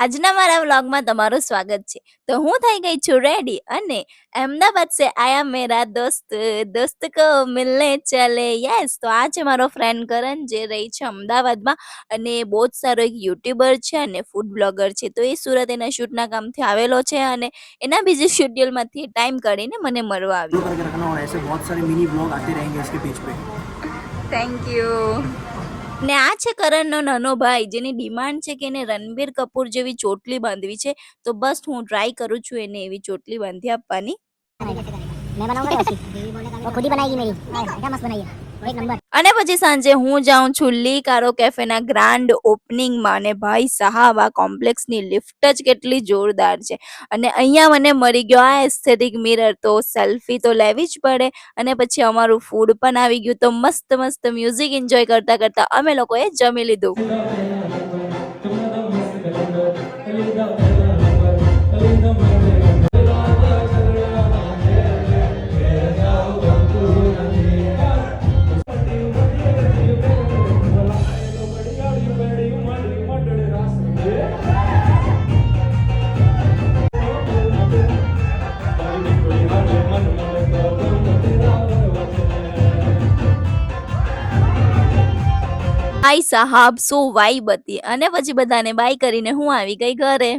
આજના મારા વ્લોગમાં તમારું સ્વાગત છે। તો હું થઈ ગઈ છું રેડી અને અમદાવાદ से आया मेरा दोस्त दोस्त को मिलने चले યસ। તો આ છે મારો ફ્રેન્ડ કરણ જે રહી છે અમદાવાદમાં અને બહુ જ સારો એક યુટ્યુબર છે અને ફૂડ બ્લોગર છે। તો એ સુરત એના શૂટના કામથી આવેલો છે અને એના બીજી શેડ્યુલમાંથી ટાઈમ કાઢીને મને મળવા આવ્યો। करके रखना और ऐसे बहुत सारे मिनी ब्लॉग आते रहेंगे इसके पेज पे। Thank you. ને આ છે કરણનો નાનો ભાઈ જેની ડિમાન્ડ છે કે એને રણબીર કપૂર જેવી ચોટલી બાંધવી છે। તો બસ હું ટ્રાય કરું છું એને એવી ચોટલી બાંધી આપવાની। मैं बनाऊंगा या उसकी वो खुद ही बनाएगी मेरी क्या मस्त बनाई है एक नंबर। અને પછી સાંજે હું જાઉં છું લી કારો કેફેના ગ્રાન્ડ ઓપનિંગમાં અને ભાઈ સાહેબ આ કોમ્પ્લેક્સની લિફ્ટ જ કેટલી જોરદાર છે અને અહીંયા મને મળી ગયો આ એસ્થેટિક મિરર। તો સેલ્ફી તો લેવી જ પડે અને પછી અમારું ફૂડ પણ આવી ગયું। તો મસ્ત મસ્ત મ્યુઝિક એન્જોય કરતા કરતા અમે લોકોએ જમી લીધું। ભાઈ સાહેબ શું વાઈબ હતી અને પછી બધાને બાય કરીને હું આવી ગઈ ઘરે।